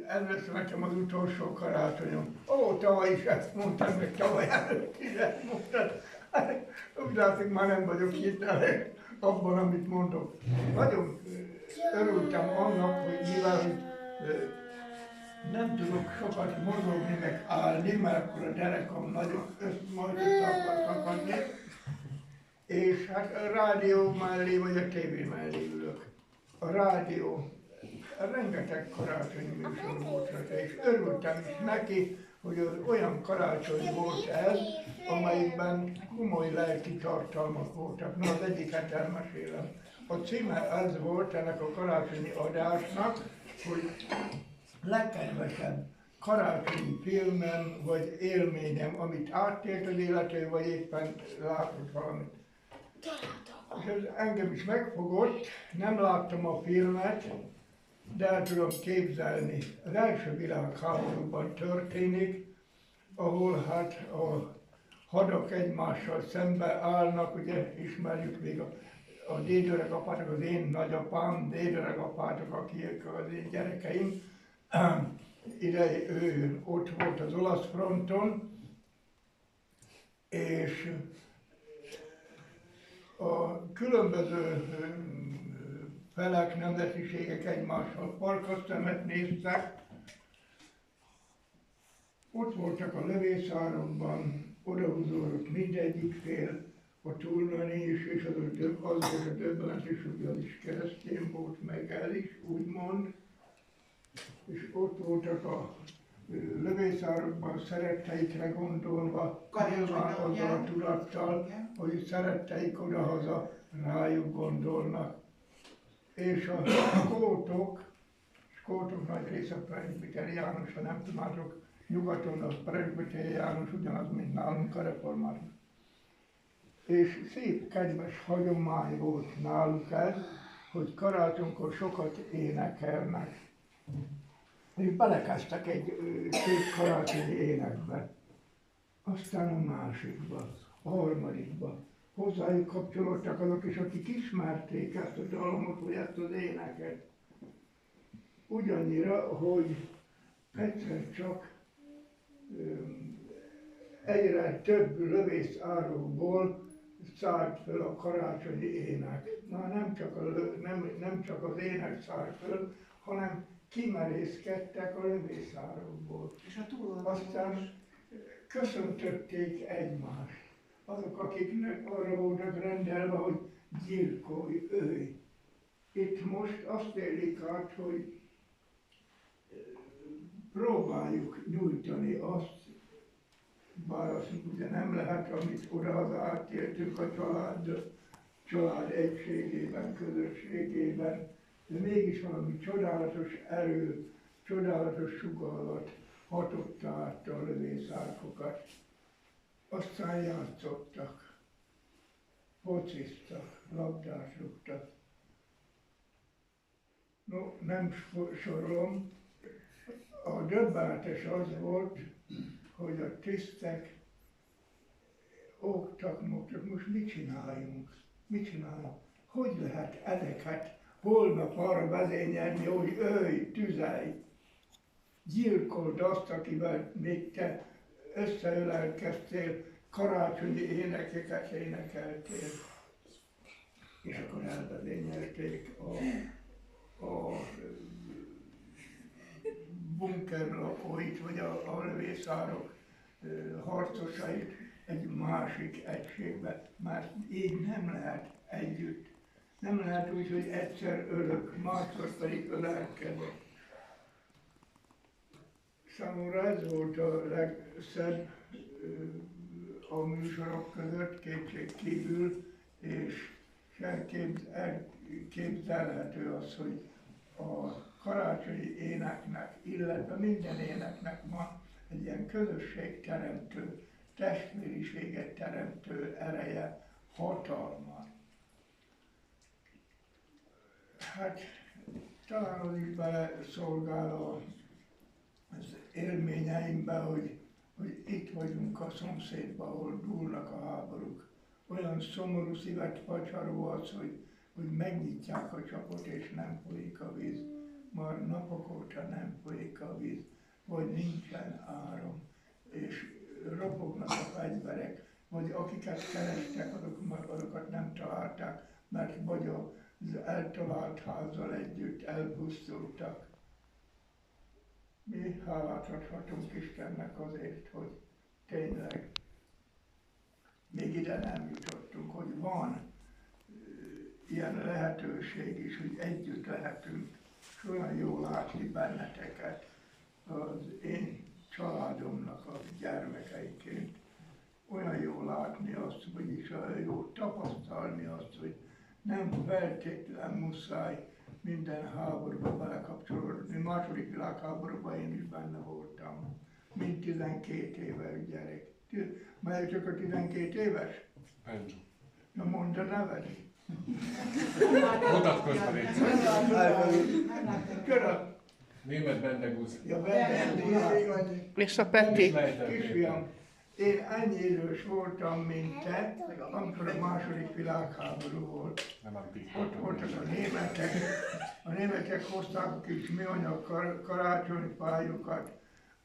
ez lesz nekem az utolsó karácsonyom. Ó, tavaly is ezt mondtam, meg tavaly előtt is ezt mondtam. Úgy látszik, már nem vagyok hiteles abban, amit mondok. Nagyon örültem annak, hogy mivel nem tudok sokat mozogni, meg állni, mert akkor a derekam nagyon majd össze akar szakadni. És hát a rádió mellé, vagy a tévé mellé ülök. A rádió, rengeteg karácsonyi műsor volt rajta, és örültem is neki, hogy az olyan karácsony volt ez, amelyikben komoly lelki tartalmak voltak. Na, az egyiket elmesélem. A címe ez volt ennek a karácsonyi adásnak, hogy legkedvesebb karácsonyi filmem, vagy élményem, amit átélt az élető, vagy éppen látott valamit. És ez engem is megfogott, nem láttam a filmet, de el tudom képzelni. Az első világháborúban történik, ahol hát a hadak egymással szembe állnak, ugye ismerjük még a dédöregapátok, az én nagyapám, dédöregapátok, akik az én gyerekeim, ide ő ott volt az olasz fronton, és a különböző felek, nemzetiségek egymással farkasztemet néztek. Ott voltak a lövészárokban, odahúzódott mindegyik fél, a túlmenés, és az volt a döbbenetes, hogy az is keresztény volt, meg el is, úgymond. És ott voltak a lövészárokban szeretteikre gondolva, nyilván azzal a tudattal, hogy szeretteik odahaza rájuk gondolnak. És a skótok nagy része presbiteriánus, ha nem tudnátok, nyugaton a presbiteriánus ugyanaz, mint nálunk a református. És szép, kedves hagyomány volt náluk ez, hogy karácsonykor sokat énekelnek. És belekezdtek egy szép karácsonyi énekbe, aztán a másikba, a harmadikba. Hozzájuk kapcsolódtak azok is, akik ismerték ezt a dalomot, vagy ezt az éneket. Ugyannyira, hogy egyszer csak egyre több lövészárokból szállt föl a karácsonyi ének. Na nem csak az ének szállt föl, hanem kimerészkedtek a lövészárokból. Aztán köszöntötték egymást. Azok, akiknek arra voltak rendelve, hogy gyilkolj, ölj. Itt most azt élik át, hogy próbáljuk nyújtani azt, bár azt ugye nem lehet, amit odahaza átéltünk a család egységében, közösségében, de mégis valami csodálatos erő, csodálatos sugallat hatotta át a lövészárkokat. Aztán játszottak, fociztak, labdát rúgtak. No, nem sorolom. A döbbenetes az volt, hogy a tisztek ógtak, most mit csináljunk? Mit csináljunk? Hogy lehet ezeket holnap arra vezényelni, hogy ölj, tüzelj, gyilkold azt, akivel még te összeölelkeztél, karácsonyi énekeket énekeltél. És akkor elvezényelték a bunker lakóit, vagy a lövészárok harcosait egy másik egységbe, mert így nem lehet együtt. Nem lehet úgy, hogy egyszer ölök, máskor pedig ölelkedek. Számomra ez volt a legszebb a műsorok között, kétség kívül, és elképzelhető az, hogy a karácsonyi éneknek, illetve minden éneknek van egy ilyen közösségteremtő, testvériséget teremtő ereje, hatalma. Hát talán az is beleszolgál az élményeimbe, hogy itt vagyunk a szomszédban, ahol dúlnak a háborúk. Olyan szomorú szívet facsaró az, hogy megnyitják a csapot és nem folyik a víz. Már napok óta nem folyik a víz. vagy nincsen áram, és ropognak a fegyverek, vagy akiket kerestek, azokat nem találták, mert vagy az eltalált házzal együtt elpusztultak. Mi hálát adhatunk Istennek azért, hogy tényleg még ide nem jutottunk, hogy van ilyen lehetőség is, hogy együtt lehetünk, és olyan jó látni benneteket az én családomnak a gyermekeiként. Olyan jó látni azt, vagyis olyan jó tapasztalni azt, hogy nem feltétlen muszáj minden háborúba belekapcsolódni. Második világháborúban én is benne voltam, mint 12 éves gyerek. Melyik csak a 12 éves? Benjo. Na mondd a neved. Mutatkozz, légy Köszönöm. Német Bendegúz. Ja, Bendegúz. És a Peti. Kisfiam, én ennyi idős voltam, mint te, amikor a második világháború volt. Ott voltak a németek. A németek hozták a kis műanyag karácsonyfájukat,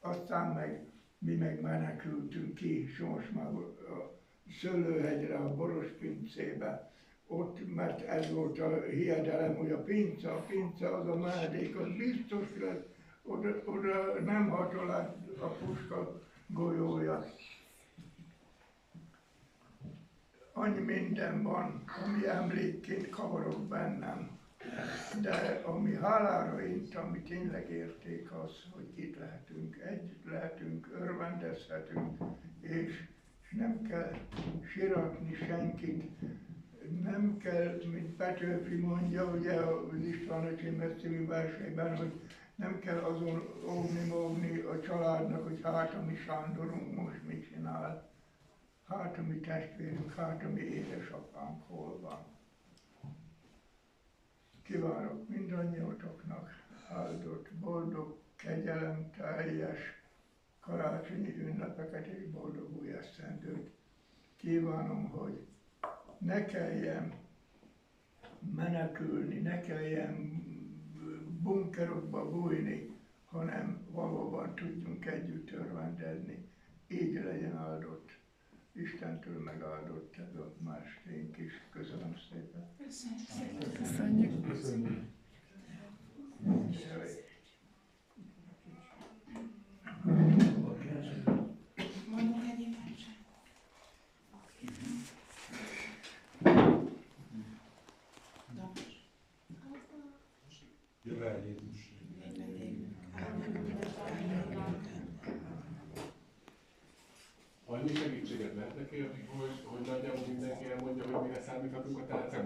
aztán mi meg menekültünk ki Sorsmából, a Szőlőhegyre, a Borospincébe. Ott, mert ez volt a hiedelem, hogy a pince az a menedék, az biztos lesz, oda nem hatol át a puska golyója. Annyi minden van, ami emlékként kavarog bennem, de ami hálára int, ami tényleg érték az, hogy itt lehetünk, együtt lehetünk, örvendezhetünk, és nem kell siratni senkit, nem kell, mint Petőfi mondja, ugye az István öcsém című versében, hogy nem kell azon óvni a családnak, hogy hát a mi Sándorunk most mit csinál, hát a mi testvérünk, hát a mi édesapánk hol van. Kívánok mindannyiatoknak áldott, boldog, kegyelemteljes karácsonyi ünnepeket és boldog új esztendőt. Kívánom, hogy ne kelljen menekülni, ne kelljen bunkerokba bújni, hanem valóban tudjunk együtt örvendezni. Így legyen áldott, Istentől megáldott ez a ma esténk is. Köszönöm szépen. Köszönjük. Köszönjük. Mondok egy évet. Jöjj el, Jézus. Annyi segítséget lehetne kérni, hogy nagyjából mindenki elmondja, hogy mire számíthatunk a tárcán?